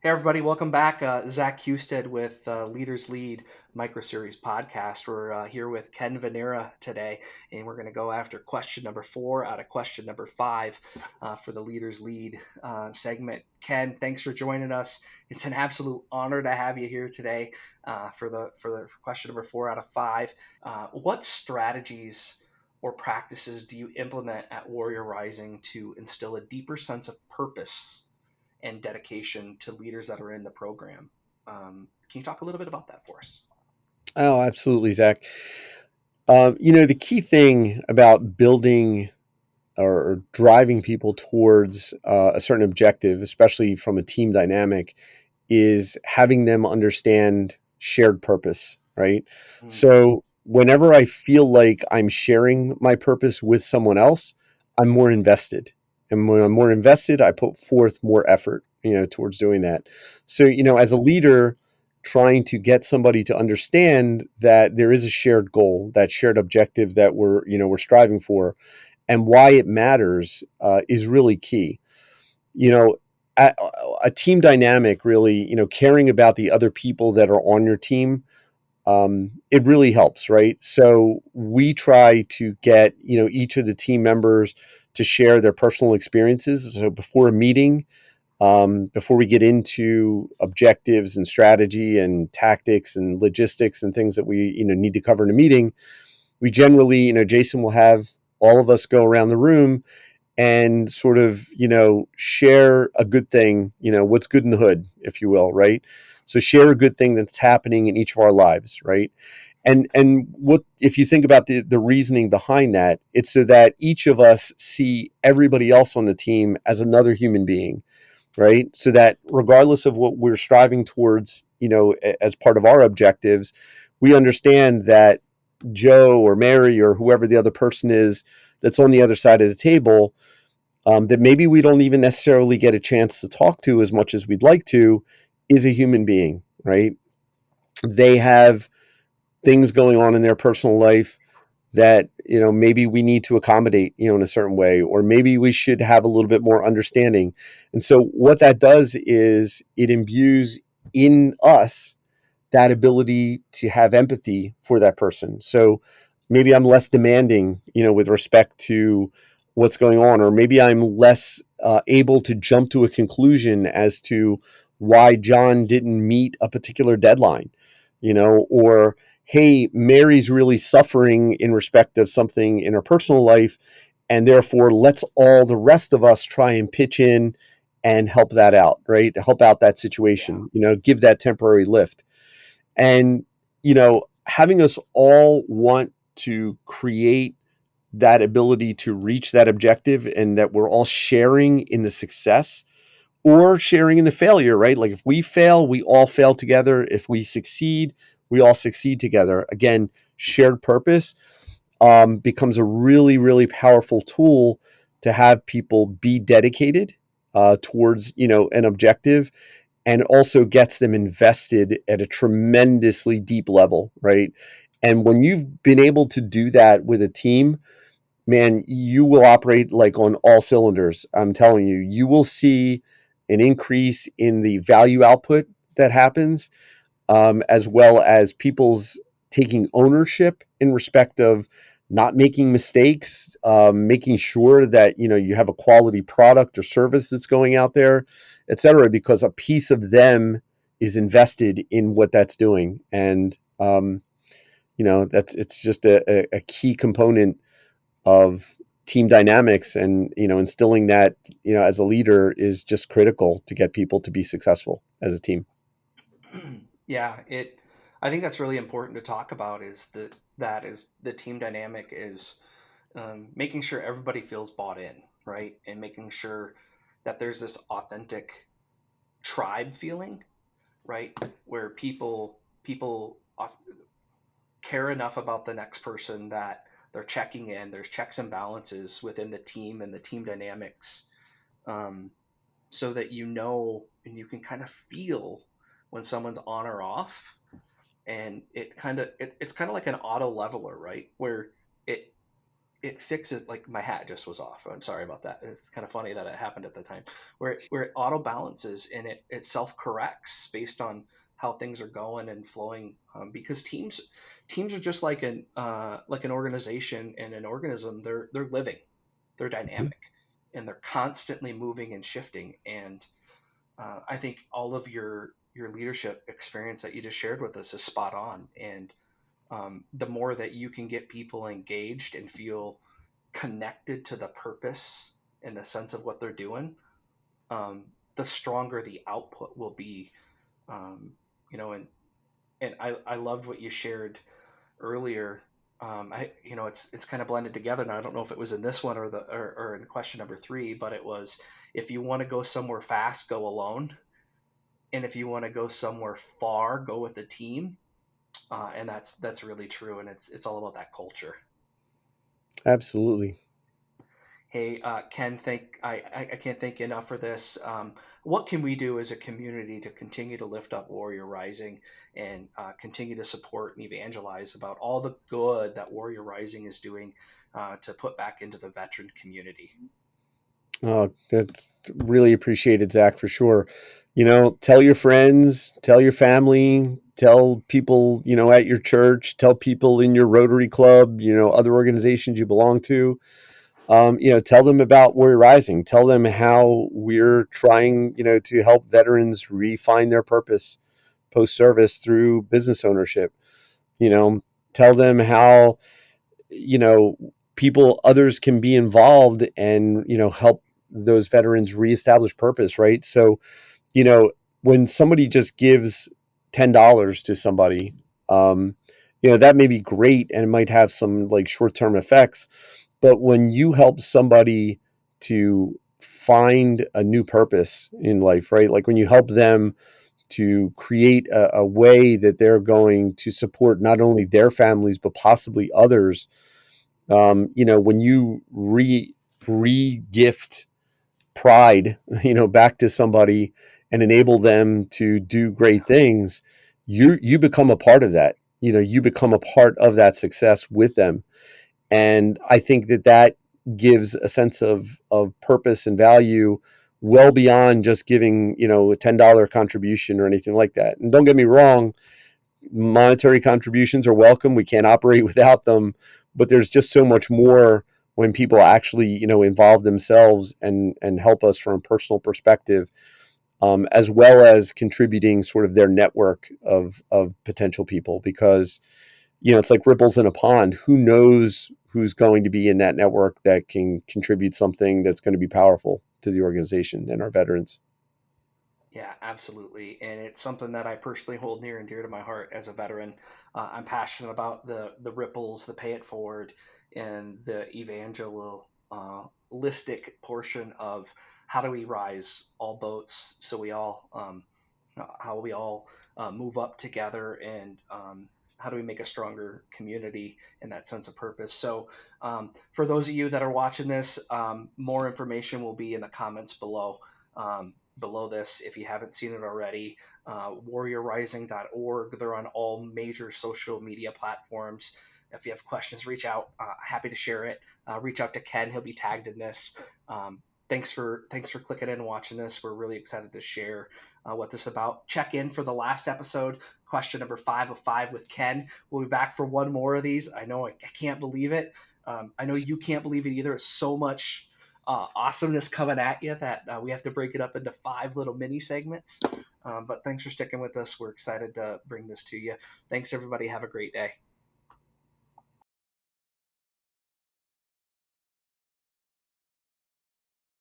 Hey everybody, welcome back. Zach Husted with Leaders Lead Micro Series podcast. We're here with Ken Vennera today, and we're going to go after question number 4 out of question number 5 for the Leaders Lead segment. Ken, thanks for joining us. It's an absolute honor to have you here today for question number 4 out of 5. What strategies or practices do you implement at Warrior Rising to instill a deeper sense of purpose and dedication to leaders that are in the program? Can you talk a little bit about that for us? Oh, absolutely, Zach. The key thing about building or driving people towards a certain objective, especially from a team dynamic, is having them understand shared purpose, right? Mm, So, whenever I feel like I'm sharing my purpose with someone else, I'm more invested. And when I'm more invested, I put forth more effort, towards doing that. So, as a leader, trying to get somebody to understand that there is a shared goal, that shared objective that we're striving for, and why it matters is really key. You know, a, a team dynamic really, caring about the other people that are on your team, it really helps, right? So we try to get, each of the team members to share their personal experiences. So before a meeting, before we get into objectives and strategy and tactics and logistics and things that we, need to cover in a meeting, we generally, Jason will have all of us go around the room and sort of, share a good thing, what's good in the hood, if you will, right? So share a good thing that's happening in each of our lives, right? And what if you think about the reasoning behind that, it's so that each of us see everybody else on the team as another human being, right? So that regardless of what we're striving towards, as part of our objectives, we understand that Joe or Mary or whoever the other person is that's on the other side of the table, that maybe we don't even necessarily get a chance to talk to as much as we'd like to, is a human being, right? They have things going on in their personal life that, maybe we need to accommodate, in a certain way, or maybe we should have a little bit more understanding. And so what that does is it imbues in us that ability to have empathy for that person. So maybe I'm less demanding, with respect to what's going on, or maybe I'm less able to jump to a conclusion as to why John didn't meet a particular deadline, or hey, Mary's really suffering in respect of something in her personal life, and therefore let's all the rest of us try and pitch in and help that out, right? Help out that yeah. situation, give that temporary lift. And, having us all want to create that ability to reach that objective and that we're all sharing in the success or sharing in the failure, right? Like if we fail, we all fail together. If we succeed, we all succeed together. Again, shared purpose becomes a really, really powerful tool to have people be dedicated towards, an objective, and also gets them invested at a tremendously deep level, right? And when you've been able to do that with a team, man, you will operate like on all cylinders. I'm telling you, you will see an increase in the value output that happens, as well as people's taking ownership in respect of not making mistakes, making sure that you have a quality product or service that's going out there, et cetera, because a piece of them is invested in what that's doing, and that's it's just a key component of team dynamics, and instilling that as a leader is just critical to get people to be successful as a team. Yeah, it. I think that's really important to talk about is that is the team dynamic is making sure everybody feels bought in, right, and making sure that there's this authentic tribe feeling, right, where people care enough about the next person that they're checking in. There's checks and balances within the team and the team dynamics, um, so that you know and you can kind of feel when someone's on or off. And it's kind of like an auto leveler, right, where it it fixes, like my hat just was off. I'm sorry about that. It's kind of funny that it happened at the time, where it auto balances and it self corrects based on how things are going and flowing. Because teams are just like an organization and an organism. They're living, they're dynamic, and they're constantly moving and shifting. And I think all of your leadership experience that you just shared with us is spot on. And the more that you can get people engaged and feel connected to the purpose and the sense of what they're doing, the stronger the output will be. Um, you know, and I loved what you shared earlier. It's kind of blended together now. I don't know if it was in this one or in question number three, but it was, if you want to go somewhere fast, go alone, and if you want to go somewhere far, go with a team. And that's really true, and it's all about that culture. Absolutely. Hey, Ken, I can't thank you enough for this. What can we do as a community to continue to lift up Warrior Rising and continue to support and evangelize about all the good that Warrior Rising is doing to put back into the veteran community? Oh, that's really appreciated, Zach, for sure. Tell your friends, tell your family, tell people, at your church, tell people in your Rotary Club, other organizations you belong to. Tell them about Warrior Rising. Tell them how we're trying, to help veterans refine their purpose post service through business ownership. You know, tell them how, you know, others can be involved and, help those veterans reestablish purpose, right? So, you know, when somebody just gives $10 to somebody, um, that may be great and it might have some like short term effects. But when you help somebody to find a new purpose in life, right? Like when you help them to create a way that they're going to support not only their families, but possibly others. When you re-gift pride, back to somebody and enable them to do Yeah, great things, you become a part of that. You become a part of that success with them. And I think that gives a sense of purpose and value well beyond just giving a $10 contribution or anything like that. And don't get me wrong, monetary contributions are welcome. We can't operate without them, but there's just so much more when people actually involve themselves and help us from a personal perspective, as well as contributing sort of their network of potential people, because it's like ripples in a pond. Who knows who's going to be in that network that can contribute something that's going to be powerful to the organization and our veterans. yeah, absolutely. And it's something that I personally hold near and dear to my heart as a veteran. I'm passionate about the ripples, the pay it forward, and the evangelistic portion of how do we rise all boats so we all how we all move up together, and how do we make a stronger community and that sense of purpose. So for those of you that are watching this, more information will be in the comments below. Below this, if you haven't seen it already, warriorrising.org. They're on all major social media platforms. If you have questions, reach out. Happy to share it. Reach out to Ken. He'll be tagged in this. Thanks for clicking in and watching this. We're really excited to share what this is about. Check in for the last episode, question number 5 of 5 with Ken. We'll be back for one more of these. I know I can't believe it. I know you can't believe it either. It's so much awesomeness coming at you that we have to break it up into 5 little mini segments. But thanks for sticking with us. We're excited to bring this to you. Thanks, everybody. Have a great day.